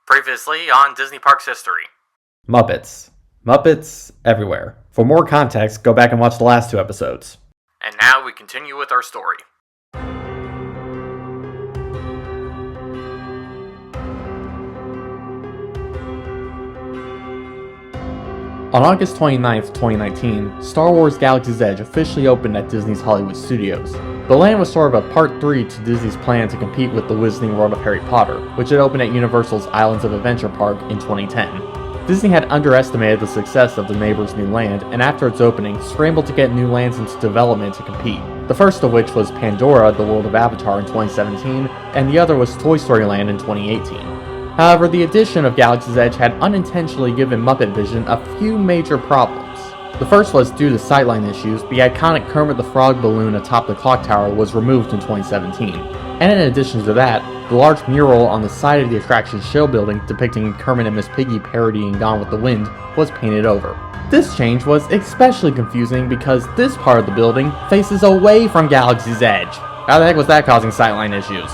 Previously on Disney Parks History. Muppets. Muppets everywhere. For more context, go back and watch the last two episodes. And now we continue with our story. On August 29th, 2019, Star Wars Galaxy's Edge officially opened at Disney's Hollywood Studios. The land was sort of a part 3 to Disney's plan to compete with the Wizarding World of Harry Potter, which had opened at Universal's Islands of Adventure Park in 2010. Disney had underestimated the success of the neighbor's new land, and after its opening, scrambled to get new lands into development to compete. The first of which was Pandora, the World of Avatar in 2017, and the other was Toy Story Land in 2018. However, the addition of Galaxy's Edge had unintentionally given Muppet Vision a few major problems. The first was due to sightline issues. The iconic Kermit the Frog balloon atop the clock tower was removed in 2017. And in addition to that, the large mural on the side of the attraction's show building depicting Kermit and Miss Piggy parodying Gone with the Wind was painted over. This change was especially confusing because this part of the building faces away from Galaxy's Edge. How the heck was that causing sightline issues?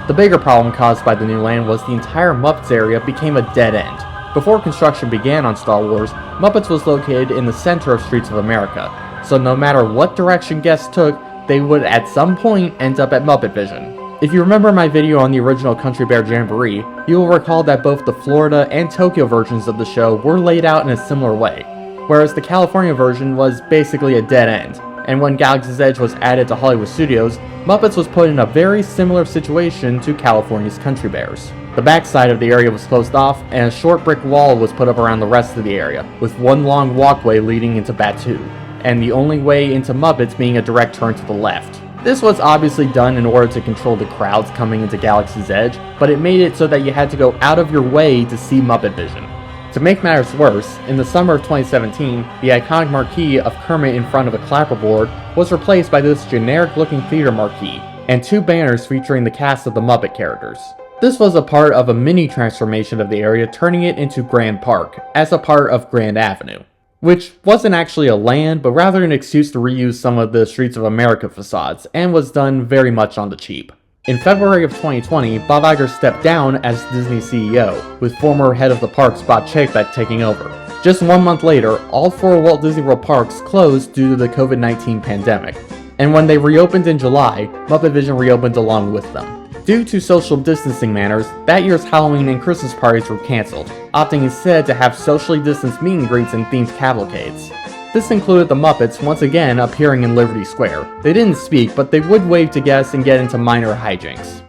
The bigger problem caused by the new land was the entire Muppets area became a dead end. Before construction began on Star Wars, Muppets was located in the center of Streets of America, so no matter what direction guests took, they would at some point end up at Muppet Vision. If you remember my video on the original Country Bear Jamboree, you will recall that both the Florida and Tokyo versions of the show were laid out in a similar way, whereas the California version was basically a dead end. And when Galaxy's Edge was added to Hollywood Studios, Muppets was put in a very similar situation to California's Country Bears. The backside of the area was closed off, and a short brick wall was put up around the rest of the area, with one long walkway leading into Batu, and the only way into Muppets being a direct turn to the left. This was obviously done in order to control the crowds coming into Galaxy's Edge, but it made it so that you had to go out of your way to see Muppet Vision. To make matters worse, in the summer of 2017, the iconic marquee of Kermit in front of a clapperboard was replaced by this generic-looking theater marquee, and two banners featuring the cast of the Muppet characters. This was a part of a mini transformation of the area, turning it into Grand Park, as a part of Grand Avenue, which wasn't actually a land, but rather an excuse to reuse some of the Streets of America facades, and was done very much on the cheap. In February of 2020, Bob Iger stepped down as Disney CEO, with former head of the parks Bob Chapek taking over. Just 1 month later, all 4 Walt Disney World parks closed due to the COVID-19 pandemic, and when they reopened in July, Muppet Vision reopened along with them. Due to social distancing matters, that year's Halloween and Christmas parties were cancelled, opting instead to have socially distanced meet and greets and themed cavalcades. This included the Muppets once again appearing in Liberty Square. They didn't speak, but they would wave to guests and get into minor hijinks.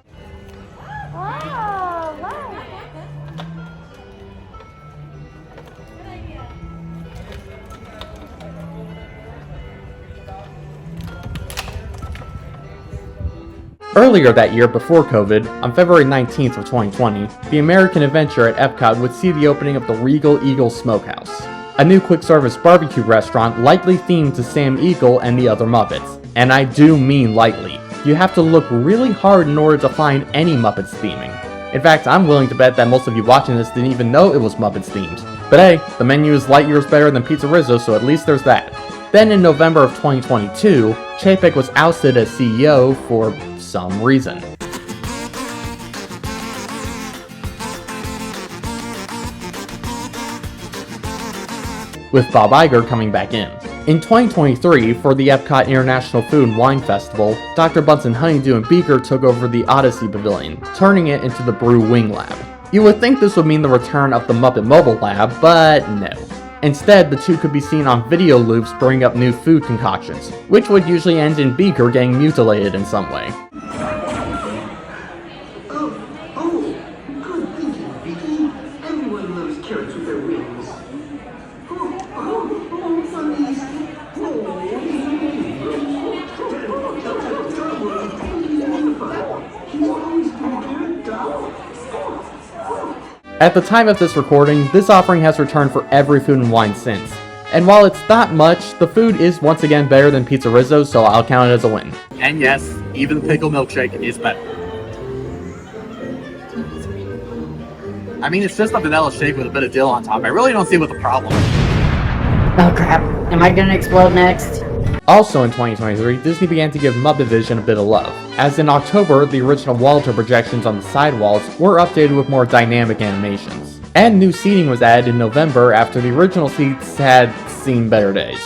Earlier that year, before COVID, on February 19th of 2020, the American Adventure at Epcot would see the opening of the Regal Eagle Smokehouse, a new quick-service barbecue restaurant likely themed to Sam Eagle and the other Muppets. And I do mean lightly. You have to look really hard in order to find any Muppets theming. In fact, I'm willing to bet that most of you watching this didn't even know it was Muppets themed. But hey, the menu is light years better than Pizza Rizzo, so at least there's that. Then in November of 2022, Chapek was ousted as CEO for some reason. With Bob Iger coming back in. In 2023, for the Epcot International Food and Wine Festival, Dr. Bunsen Honeydew and Beaker took over the Odyssey Pavilion, turning it into the Brew Wing Lab. You would think this would mean the return of the Muppet Mobile Lab, but no. Instead, the two could be seen on video loops brewing up new food concoctions, which would usually end in Beaker getting mutilated in some way. At the time of this recording, this offering has returned for every Food and Wine since. And while it's not much, the food is once again better than Pizza Rizzo, so I'll count it as a win. And yes, even the pickle milkshake is better. I mean, it's just a vanilla shake with a bit of dill on top. I really don't see what the problem is. Oh crap, am I gonna explode next? Also in 2023, Disney began to give Muppet Vision a bit of love, as in October, the original Walter projections on the sidewalls were updated with more dynamic animations. And new seating was added in November after the original seats had seen better days.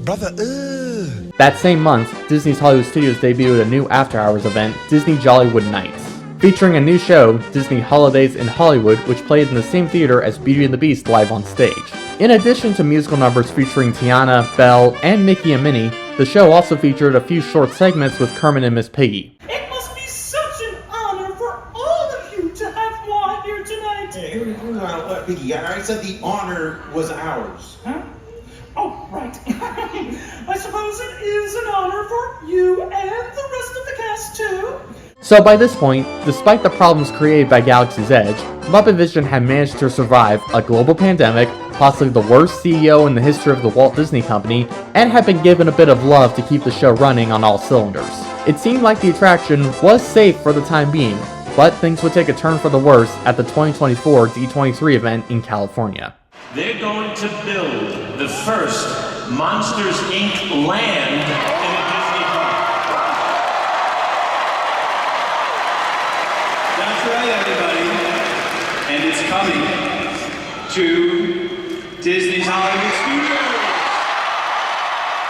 Brother, That same month, Disney's Hollywood Studios debuted a new after-hours event, Disney Jollywood Nights, featuring a new show, Disney Holidays in Hollywood, which played in the same theater as Beauty and the Beast live on stage. In addition to musical numbers featuring Tiana, Belle, and Mickey and Minnie, the show also featured a few short segments with Kermit and Miss Piggy. It must be such an honor for all of you to have Moi here tonight. hey, Piggy, I said the honor was ours. Huh? Oh, right. I suppose it is an honor for you and the rest of the cast, too. So by this point, despite the problems created by Galaxy's Edge, Muppet Vision had managed to survive a global pandemic, possibly the worst CEO in the history of the Walt Disney Company, and had been given a bit of love to keep the show running on all cylinders. It seemed like the attraction was safe for the time being, but things would take a turn for the worse at the 2024 D23 event in California. They're going to build the first Monsters, Inc. land in a Disney park. That's right, everybody. And it's coming to Disney's Hollywood Studios.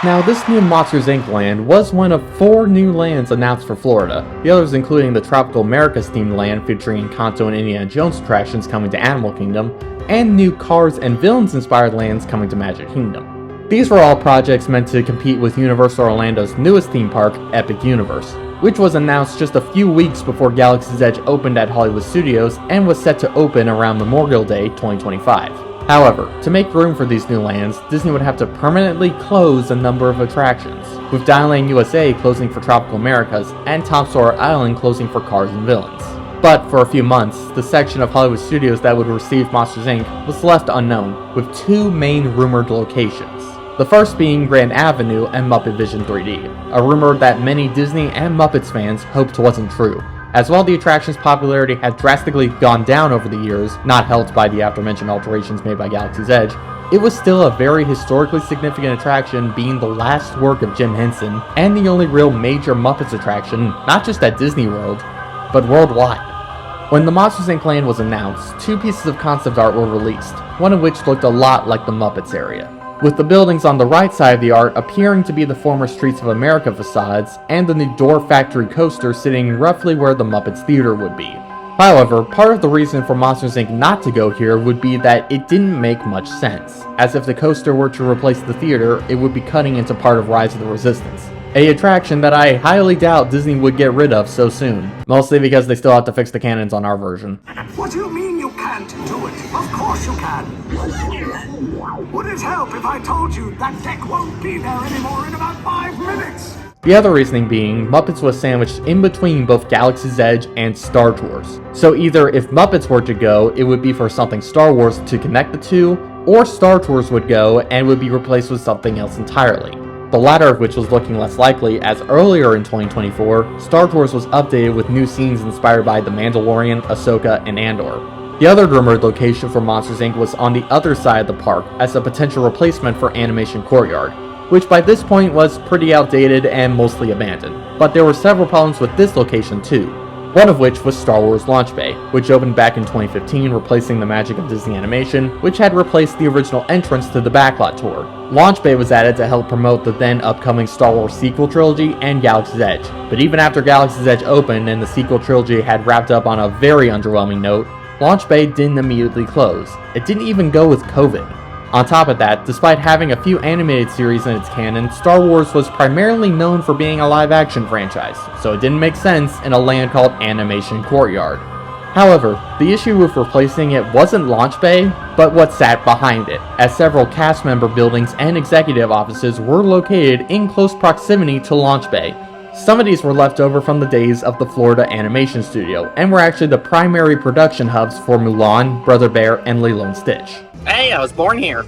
Now, this new Monsters Inc. land was one of 4 new lands announced for Florida, the others including the Tropical Americas themed land featuring Encanto and Indiana Jones attractions coming to Animal Kingdom, and new Cars and Villains inspired lands coming to Magic Kingdom. These were all projects meant to compete with Universal Orlando's newest theme park, Epic Universe, which was announced just a few weeks before Galaxy's Edge opened at Hollywood Studios and was set to open around Memorial Day 2025. However, to make room for these new lands, Disney would have to permanently close a number of attractions, with Diamond USA closing for Tropical Americas and Tom Sawyer Island closing for Cars and Villains. But for a few months, the section of Hollywood Studios that would receive Monsters Inc. was left unknown, with 2 main rumored locations. The first being Grand Avenue and Muppet Vision 3D, a rumor that many Disney and Muppets fans hoped wasn't true. As while the attraction's popularity had drastically gone down over the years, not helped by the aforementioned alterations made by Galaxy's Edge, it was still a very historically significant attraction, being the last work of Jim Henson, and the only real major Muppets attraction, not just at Disney World, but worldwide. When the Monsters Inc. land was announced, 2 pieces of concept art were released, one of which looked a lot like the Muppets area, with the buildings on the right side of the art appearing to be the former Streets of America facades, and the new Door Factory coaster sitting roughly where the Muppets Theater would be. However, part of the reason for Monsters Inc. not to go here would be that it didn't make much sense, as if the coaster were to replace the theater, it would be cutting into part of Rise of the Resistance, a attraction that I highly doubt Disney would get rid of so soon, mostly because they still have to fix the cannons on our version. What do you mean you can't do it? Of course you can. Would it help if I told you that deck won't be there anymore in about 5 minutes? The other reasoning being, Muppets was sandwiched in between both Galaxy's Edge and Star Tours. So either if Muppets were to go, it would be for something Star Wars to connect the two, or Star Tours would go and would be replaced with something else entirely. The latter of which was looking less likely, as earlier in 2024, Star Tours was updated with new scenes inspired by The Mandalorian, Ahsoka, and Andor. The other rumored location for Monsters Inc. was on the other side of the park, as a potential replacement for Animation Courtyard, which by this point was pretty outdated and mostly abandoned. But there were several problems with this location too, one of which was Star Wars Launch Bay, which opened back in 2015, replacing the magic of Disney Animation, which had replaced the original entrance to the Backlot Tour. Launch Bay was added to help promote the then upcoming Star Wars sequel trilogy and Galaxy's Edge, but even after Galaxy's Edge opened and the sequel trilogy had wrapped up on a very underwhelming note, Launch Bay didn't immediately close. It didn't even go with COVID. On top of that, despite having a few animated series in its canon, Star Wars was primarily known for being a live-action franchise, so it didn't make sense in a land called Animation Courtyard. However, the issue with replacing it wasn't Launch Bay, but what sat behind it, as several cast member buildings and executive offices were located in close proximity to Launch Bay. Some of these were left over from the days of the Florida Animation Studio, and were actually the primary production hubs for Mulan, Brother Bear, and Lilo and Stitch. Hey, I was born here.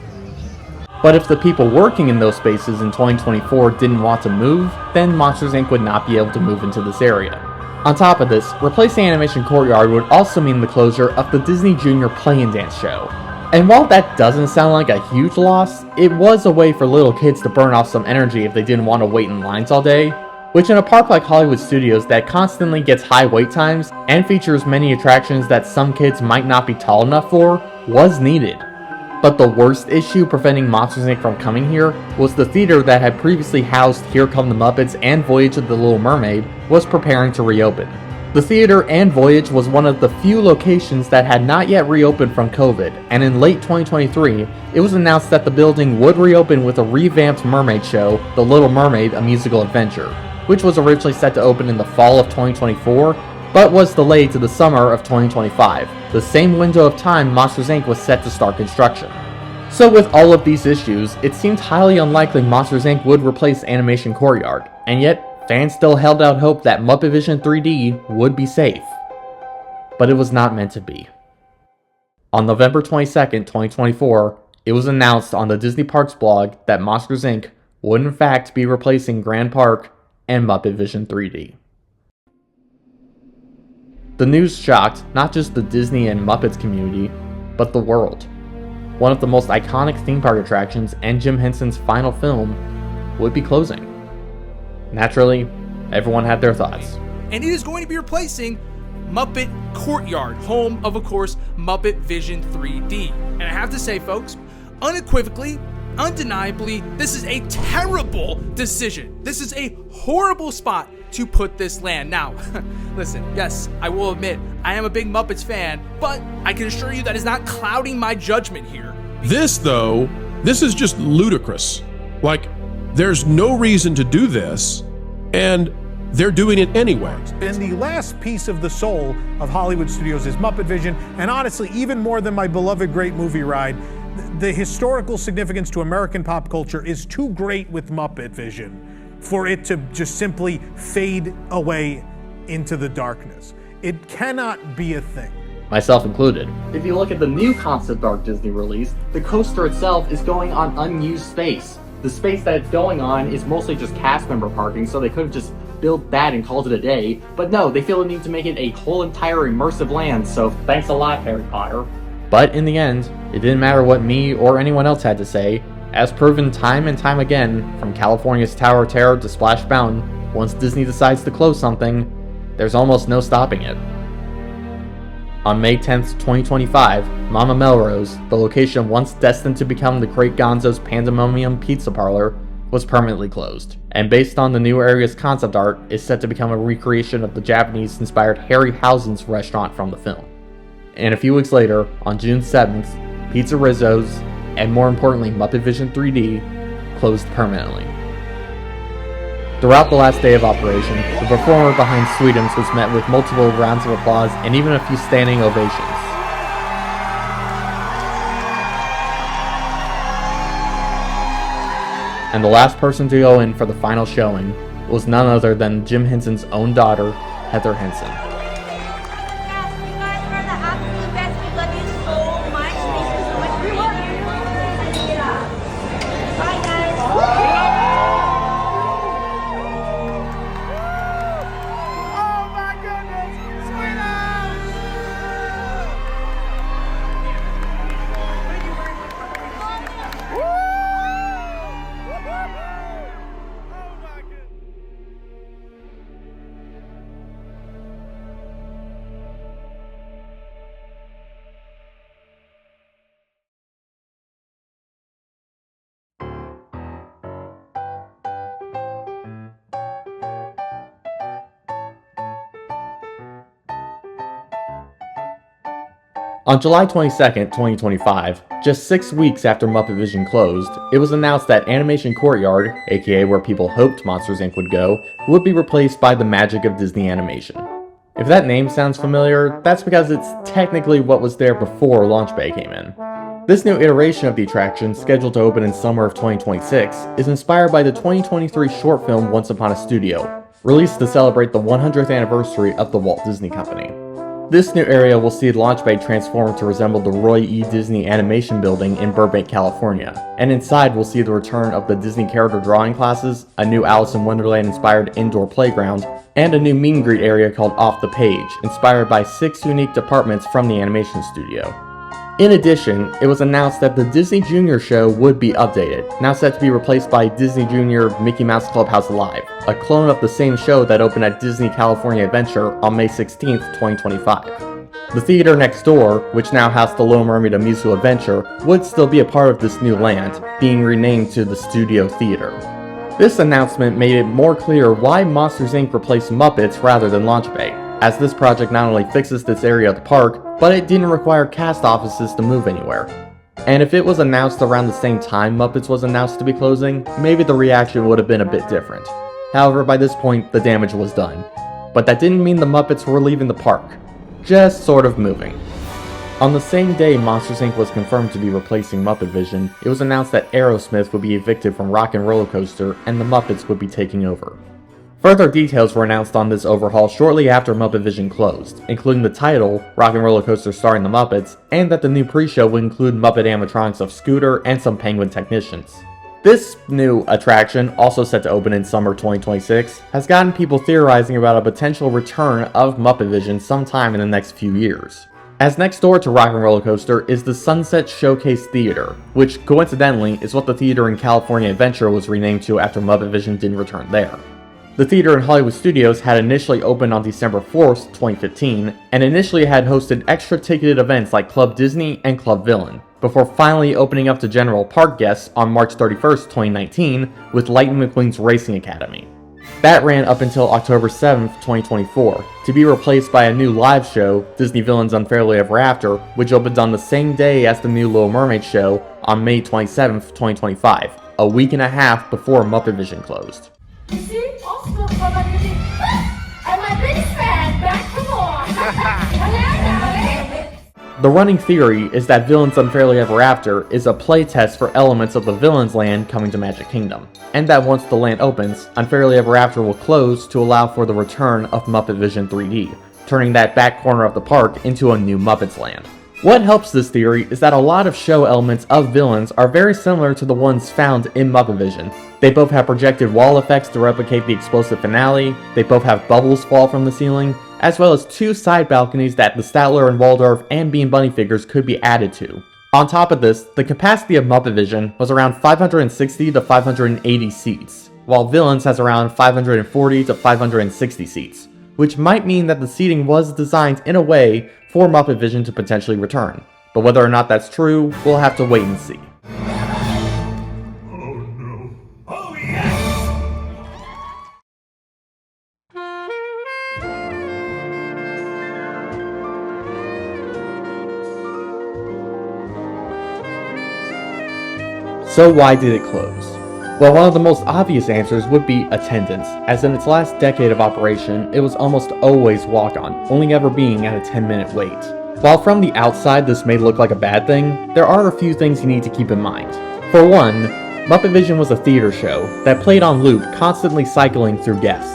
But if the people working in those spaces in 2024 didn't want to move, then Monsters Inc. would not be able to move into this area. On top of this, replacing Animation Courtyard would also mean the closure of the Disney Junior Play and Dance show. And while that doesn't sound like a huge loss, it was a way for little kids to burn off some energy if they didn't want to wait in lines all day, which in a park like Hollywood Studios that constantly gets high wait times and features many attractions that some kids might not be tall enough for, was needed. But the worst issue preventing Monsters Inc. from coming here was the theater that had previously housed Here Come the Muppets and Voyage of the Little Mermaid was preparing to reopen. The theater and Voyage was one of the few locations that had not yet reopened from COVID, and in late 2023, it was announced that the building would reopen with a revamped mermaid show, The Little Mermaid: A Musical Adventure, which was originally set to open in the fall of 2024, but was delayed to the summer of 2025, the same window of time Monsters Inc. was set to start construction. So with all of these issues, it seemed highly unlikely Monsters Inc. would replace Animation Courtyard, and yet fans still held out hope that Muppet Vision 3D would be safe. But it was not meant to be. On November 22nd, 2024, it was announced on the Disney Parks blog that Monsters Inc. would in fact be replacing Grand Park and Muppet Vision 3D. The news shocked not just the Disney and Muppets community, but the world. One of the most iconic theme park attractions and Jim Henson's final film would be closing. Naturally, everyone had their thoughts. And it is going to be replacing Muppet Courtyard, home of course, Muppet Vision 3D. And I have to say, folks, unequivocally, undeniably, this is a terrible decision. This is a horrible spot to put this land. Now, listen, yes, I will admit, I am a big Muppets fan, but I can assure you that is not clouding my judgment here. This is just ludicrous. Like, there's no reason to do this, and they're doing it anyway. And the last piece of the soul of Hollywood Studios is Muppet Vision, and honestly, even more than my beloved Great Movie Ride, the historical significance to American pop culture is too great with Muppet Vision for it to just simply fade away into the darkness. It cannot be a thing. Myself included. If you look at the new concept art Disney released, the coaster itself is going on unused space. The space that it's going on is mostly just cast member parking, so they could have just built that and called it a day. But no, they feel the need to make it a whole entire immersive land, so thanks a lot, Harry Potter. But in the end, it didn't matter what me or anyone else had to say. As proven time and time again, from California's Tower of Terror to Splash Mountain, once Disney decides to close something, there's almost no stopping it. On May 10th, 2025, Mama Melrose, the location once destined to become the Great Gonzo's Pandemonium Pizza Parlor, was permanently closed, and based on the new area's concept art, is set to become a recreation of the Japanese-inspired Harryhausen's restaurant from the film. And a few weeks later, on June 7th, Pizza Rizzo's, and more importantly Muppet Vision 3D, closed permanently. Throughout the last day of operation, the performer behind Sweetums was met with multiple rounds of applause and even a few standing ovations. And the last person to go in for the final showing was none other than Jim Henson's own daughter, Heather Henson. Yes, you guys are the absolute best. We love you so much. Thank you so much for being here. Bye, guys. Oh my goodness! Sweetums! On July 22nd, 2025, just 6 weeks after Muppet Vision closed, it was announced that Animation Courtyard, aka where people hoped Monsters Inc. would go, would be replaced by the magic of Disney Animation. If that name sounds familiar, that's because it's technically what was there before Launch Bay came in. This new iteration of the attraction, scheduled to open in summer of 2026, is inspired by the 2023 short film Once Upon a Studio, released to celebrate the 100th anniversary of the Walt Disney Company. This new area will see Launch Bay transform to resemble the Roy E. Disney Animation Building in Burbank, California, and inside we'll see the return of the Disney character drawing classes, a new Alice in Wonderland inspired indoor playground, and a new meet and greet area called Off the Page, inspired by 6 unique departments from the animation studio. In addition, it was announced that the Disney Junior show would be updated, now set to be replaced by Disney Junior Mickey Mouse Clubhouse Live, a clone of the same show that opened at Disney California Adventure on May 16, 2025. The theater next door, which now houses the Little Mermaid A Musical Adventure, would still be a part of this new land, being renamed to the Studio Theater. This announcement made it more clear why Monsters Inc. replaced Muppets rather than Launch Bay, as this project not only fixes this area of the park, but it didn't require cast offices to move anywhere. And if it was announced around the same time Muppets was announced to be closing, maybe the reaction would have been a bit different. However, by this point, the damage was done. But that didn't mean the Muppets were leaving the park, just sort of moving. On the same day Monsters Inc. was confirmed to be replacing Muppet Vision, it was announced that Aerosmith would be evicted from Rock and Roller Coaster and the Muppets would be taking over. Further details were announced on this overhaul shortly after Muppet Vision closed, including the title, Rock and Roller Coaster starring the Muppets, and that the new pre-show would include Muppet animatronics of Scooter and some Penguin technicians. This new attraction, also set to open in summer 2026, has gotten people theorizing about a potential return of Muppet Vision sometime in the next few years. As next door to Rock and Roller Coaster is the Sunset Showcase Theater, which coincidentally is what the theater in California Adventure was renamed to after Muppet Vision didn't return there. The theater in Hollywood Studios had initially opened on December 4th, 2015, and initially had hosted extra ticketed events like Club Disney and Club Villain, before finally opening up to general park guests on March 31st, 2019 with Lightning McQueen's Racing Academy. That ran up until October 7th, 2024, to be replaced by a new live show, Disney Villains Unfairly Ever After, which opened on the same day as the new Little Mermaid show on May 27th, 2025, a week and a half before Muppet Vision closed. See? Also, I'm my biggest fan. Back from The running theory is that Villains Unfairly Ever After is a playtest for elements of the Villains Land coming to Magic Kingdom, and that once the land opens, Unfairly Ever After will close to allow for the return of Muppet Vision 3D, turning that back corner of the park into a new Muppets Land. What helps this theory is that a lot of show elements of Villains are very similar to the ones found in Muppet Vision. They both have projected wall effects to replicate the explosive finale, they both have bubbles fall from the ceiling, as well as two side balconies that the Statler and Waldorf and Bean Bunny figures could be added to. On top of this, the capacity of Muppet Vision was around 560 to 580 seats, while Villains has around 540 to 560 seats, which might mean that the seating was designed in a way for Muppet Vision to potentially return. But whether or not that's true, we'll have to wait and see. So why did it close? Well, one of the most obvious answers would be attendance, as in its last decade of operation, it was almost always walk-on, only ever being at a 10-minute wait. While from the outside this may look like a bad thing, there are a few things you need to keep in mind. For one, Muppet Vision was a theater show that played on loop, constantly cycling through guests.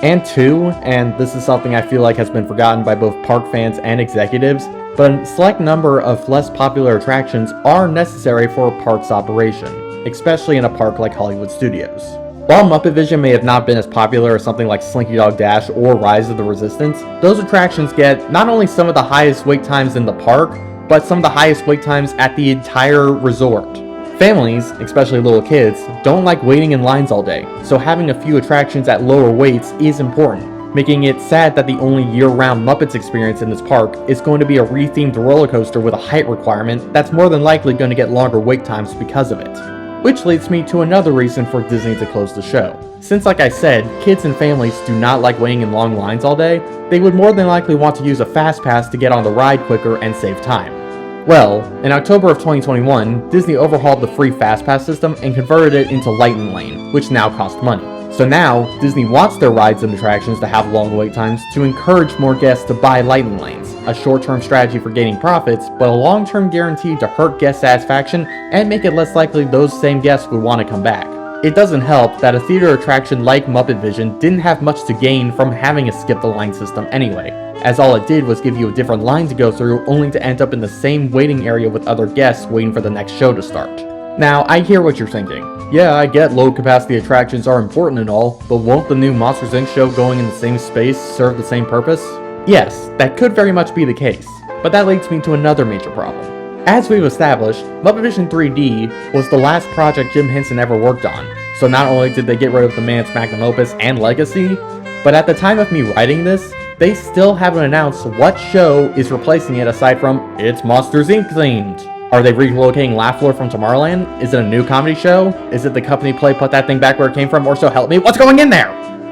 And two, and this is something I feel like has been forgotten by both park fans and executives, but a select number of less popular attractions are necessary for a park's operation, especially in a park like Hollywood Studios. While Muppet Vision may have not been as popular as something like Slinky Dog Dash or Rise of the Resistance, those attractions get not only some of the highest wait times in the park, but some of the highest wait times at the entire resort. Families, especially little kids, don't like waiting in lines all day, so having a few attractions at lower waits is important, making it sad that the only year-round Muppets experience in this park is going to be a rethemed roller coaster with a height requirement that's more than likely going to get longer wait times because of it. Which leads me to another reason for Disney to close the show. Since, like I said, kids and families do not like waiting in long lines all day, they would more than likely want to use a fast pass to get on the ride quicker and save time. Well, in October of 2021, Disney overhauled the free fast pass system and converted it into Lightning Lane, which now cost money. So now, Disney wants their rides and attractions to have long wait times to encourage more guests to buy Lightning Lanes, a short-term strategy for gaining profits, but a long-term guarantee to hurt guest satisfaction and make it less likely those same guests would want to come back. It doesn't help that a theater attraction like Muppet Vision didn't have much to gain from having a skip-the-line system anyway, as all it did was give you a different line to go through only to end up in the same waiting area with other guests waiting for the next show to start. Now, I hear what you're thinking. Yeah, I get low-capacity attractions are important and all, but won't the new Monsters Inc. show going in the same space serve the same purpose? Yes, that could very much be the case, but that leads me to another major problem. As we've established, Muppet Vision 3D was the last project Jim Henson ever worked on, so not only did they get rid of the man's magnum opus and legacy, but at the time of me writing this, they still haven't announced what show is replacing it aside from it's Monsters Inc. themed. Are they relocating Laugh Floor from Tomorrowland? Is it a new comedy show? Is it the company play Put That Thing Back Where It Came From, or So Help Me? What's going in there?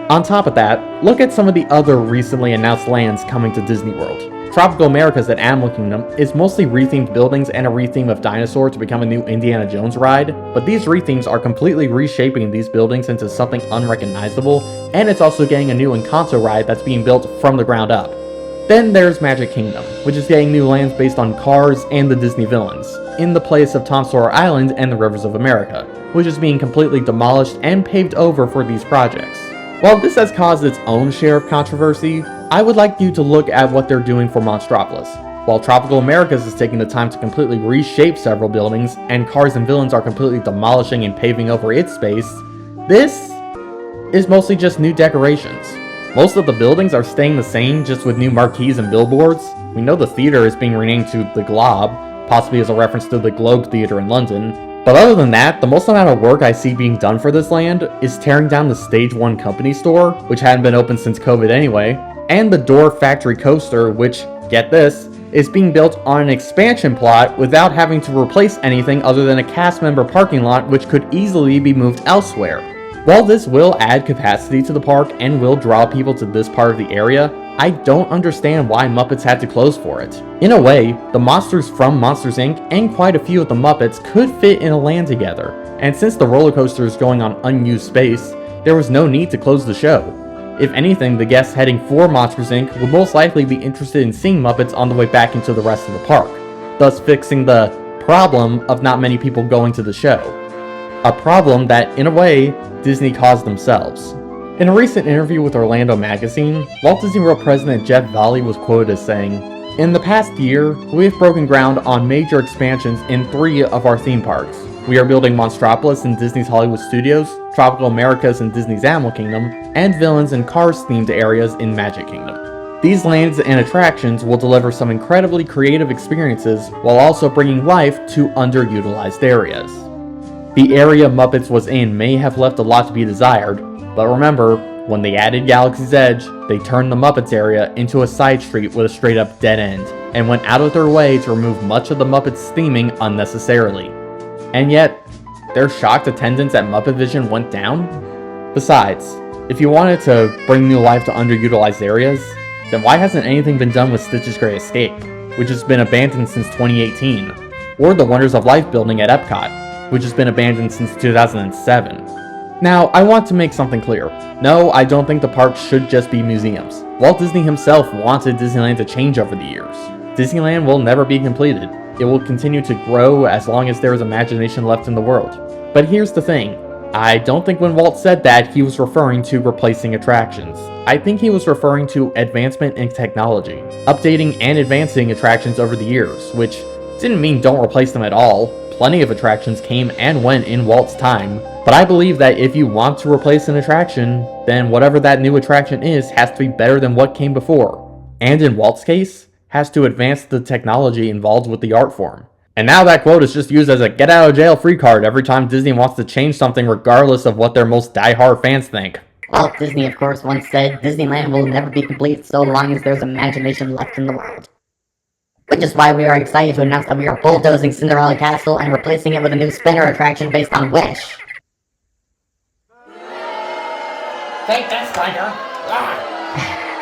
On top of that, look at some of the other recently announced lands coming to Disney World. Tropical Americas at Animal Kingdom is mostly rethemed buildings and a retheme of Dinosaur to become a new Indiana Jones ride, but these rethemes are completely reshaping these buildings into something unrecognizable, and it's also getting a new Encanto ride that's being built from the ground up. Then there's Magic Kingdom, which is getting new lands based on Cars and the Disney villains, in the place of Tom Sawyer Island and the Rivers of America, which is being completely demolished and paved over for these projects. While this has caused its own share of controversy, I would like you to look at what they're doing for Monstropolis. While Tropical Americas is taking the time to completely reshape several buildings, and Cars and Villains are completely demolishing and paving over its space, this is mostly just new decorations. Most of the buildings are staying the same, just with new marquees and billboards. We know the theater is being renamed to The Globe, possibly as a reference to the Globe Theatre in London. But other than that, the most amount of work I see being done for this land is tearing down the Stage 1 company store, which hadn't been open since COVID anyway, and the Door Factory Coaster, which, get this, is being built on an expansion plot without having to replace anything other than a cast member parking lot which could easily be moved elsewhere. While this will add capacity to the park and will draw people to this part of the area, I don't understand why Muppets had to close for it. In a way, the monsters from Monsters Inc. and quite a few of the Muppets could fit in a land together, and since the roller coaster is going on unused space, there was no need to close the show. If anything, the guests heading for Monsters Inc. would most likely be interested in seeing Muppets on the way back into the rest of the park, thus fixing the problem of not many people going to the show. A problem that, in a way, Disney caused themselves. In a recent interview with Orlando Magazine, Walt Disney World President Jeff Vallee was quoted as saying, "In the past year, we have broken ground on major expansions in 3 of our theme parks. We are building Monstropolis in Disney's Hollywood Studios, Tropical Americas in Disney's Animal Kingdom, and Villains and Cars themed areas in Magic Kingdom. These lands and attractions will deliver some incredibly creative experiences while also bringing life to underutilized areas." The area Muppets was in may have left a lot to be desired, but remember, when they added Galaxy's Edge, they turned the Muppets area into a side street with a straight up dead end, and went out of their way to remove much of the Muppets theming unnecessarily. And yet, their shocked attendance at Muppet Vision went down? Besides, if you wanted to bring new life to underutilized areas, then why hasn't anything been done with Stitch's Great Escape, which has been abandoned since 2018, or the Wonders of Life building at Epcot, which has been abandoned since 2007. Now, I want to make something clear. No, I don't think the park should just be museums. Walt Disney himself wanted Disneyland to change over the years. Disneyland will never be completed. It will continue to grow as long as there is imagination left in the world. But here's the thing. I don't think when Walt said that, he was referring to replacing attractions. I think he was referring to advancement in technology, updating and advancing attractions over the years, which didn't mean don't replace them at all. Plenty of attractions came and went in Walt's time, but I believe that if you want to replace an attraction, then whatever that new attraction is has to be better than what came before. And in Walt's case, has to advance the technology involved with the art form. And now that quote is just used as a get-out-of-jail-free card every time Disney wants to change something regardless of what their most die-hard fans think. Walt Disney, of course, once said, Disneyland will never be complete so long as there's imagination left in the world. Which is why we are excited to announce that we are bulldozing Cinderella Castle and replacing it with a new spinner attraction based on Wish. Take this, Spider!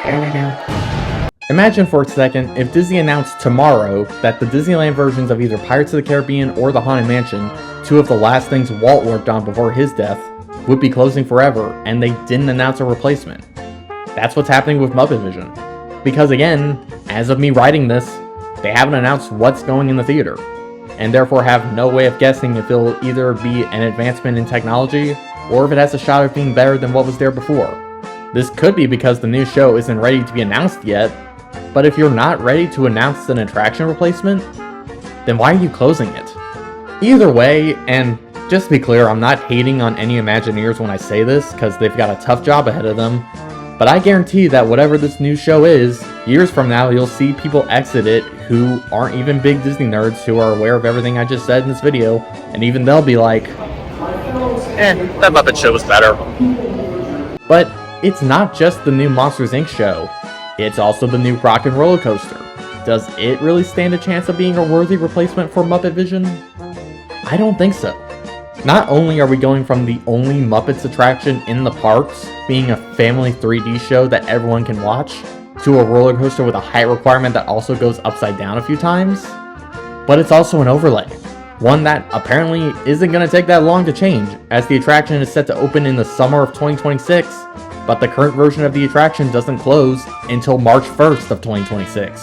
Here we go. Imagine for a second if Disney announced tomorrow that the Disneyland versions of either Pirates of the Caribbean or the Haunted Mansion, 2 of the last things Walt worked on before his death, would be closing forever, and they didn't announce a replacement. That's what's happening with Muppet Vision. Because again, as of me writing this, they haven't announced what's going in the theater, and therefore have no way of guessing if it'll either be an advancement in technology, or if it has a shot of being better than what was there before. This could be because the new show isn't ready to be announced yet, but if you're not ready to announce an attraction replacement, then why are you closing it? Either way, and just to be clear, I'm not hating on any Imagineers when I say this, because they've got a tough job ahead of them, but I guarantee that whatever this new show is Years from now, you'll see people exit it who aren't even big Disney nerds who are aware of everything I just said in this video, and even they'll be like, that Muppet show was better. But it's not just the new Monsters, Inc. show, it's also the new Rock and Roller Coaster. Does it really stand a chance of being a worthy replacement for Muppet Vision? I don't think so. Not only are we going from the only Muppets attraction in the parks being a family 3D show that everyone can watch, to a roller coaster with a height requirement that also goes upside down a few times, but it's also an overlay. One that apparently isn't going to take that long to change, as the attraction is set to open in the summer of 2026, but the current version of the attraction doesn't close until March 1st of 2026.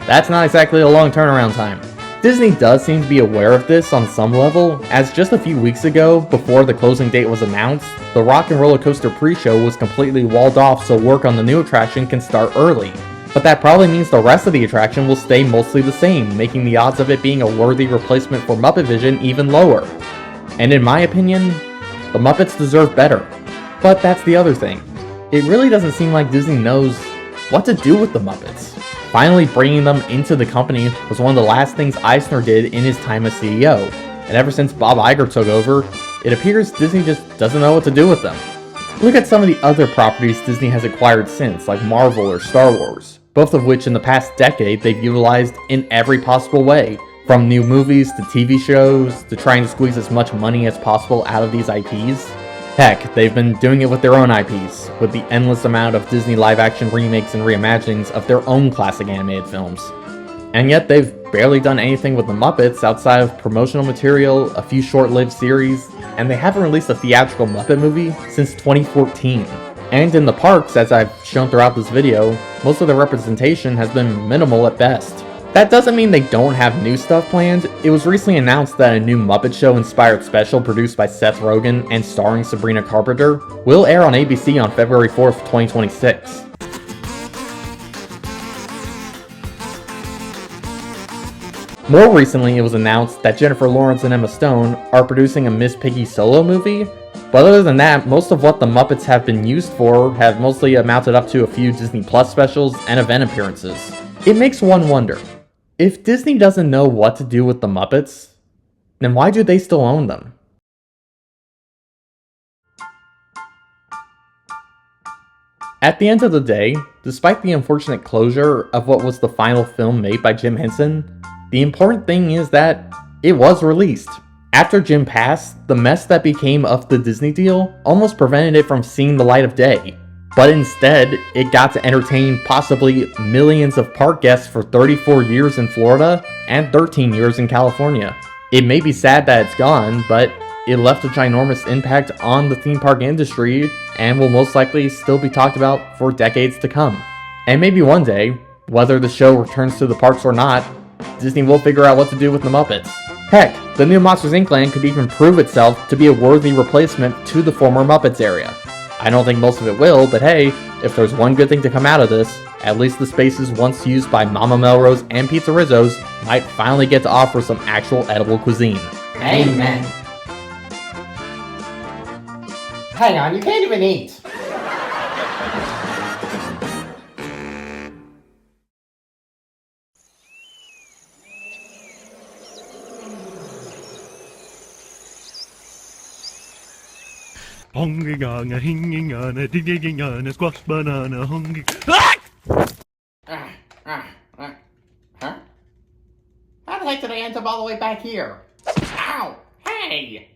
That's not exactly a long turnaround time. Disney does seem to be aware of this on some level, as just a few weeks ago, before the closing date was announced, the Rock and Roller Coaster pre-show was completely walled off so work on the new attraction can start early. But that probably means the rest of the attraction will stay mostly the same, making the odds of it being a worthy replacement for Muppet Vision even lower. And in my opinion, the Muppets deserve better. But that's the other thing. It really doesn't seem like Disney knows what to do with the Muppets. Finally bringing them into the company was one of the last things Eisner did in his time as CEO, and ever since Bob Iger took over, it appears Disney just doesn't know what to do with them. Look at some of the other properties Disney has acquired since, like Marvel or Star Wars, both of which in the past decade they've utilized in every possible way, from new movies to TV shows, to trying to squeeze as much money as possible out of these IPs. Heck, they've been doing it with their own IPs, with the endless amount of Disney live-action remakes and reimaginings of their own classic animated films. And yet they've barely done anything with the Muppets outside of promotional material, a few short-lived series, and they haven't released a theatrical Muppet movie since 2014. And in the parks, as I've shown throughout this video, most of the representation has been minimal at best. That doesn't mean they don't have new stuff planned. It was recently announced that a new Muppet Show-inspired special produced by Seth Rogen and starring Sabrina Carpenter will air on ABC on February 4th, 2026. More recently, it was announced that Jennifer Lawrence and Emma Stone are producing a Miss Piggy solo movie, but other than that, most of what the Muppets have been used for have mostly amounted up to a few Disney Plus specials and event appearances. It makes one wonder. If Disney doesn't know what to do with the Muppets, then why do they still own them? At the end of the day, despite the unfortunate closure of what was the final film made by Jim Henson, the important thing is that it was released. After Jim passed, the mess that became of the Disney deal almost prevented it from seeing the light of day. But instead, it got to entertain possibly millions of park guests for 34 years in Florida and 13 years in California. It may be sad that it's gone, but it left a ginormous impact on the theme park industry and will most likely still be talked about for decades to come. And maybe one day, whether the show returns to the parks or not, Disney will figure out what to do with the Muppets. Heck, the new Monsters, Inc. land could even prove itself to be a worthy replacement to the former Muppets area. I don't think most of it will, but hey, if there's one good thing to come out of this, at least the spaces once used by Mama Melrose and Pizza Rizzo's might finally get to offer some actual edible cuisine. Amen. Hang on, you can't even eat. Hungry ganga, hinging on a digging on a squash banana, hungry. Huh? How the heck did I end up all the way back here? Ow! Hey!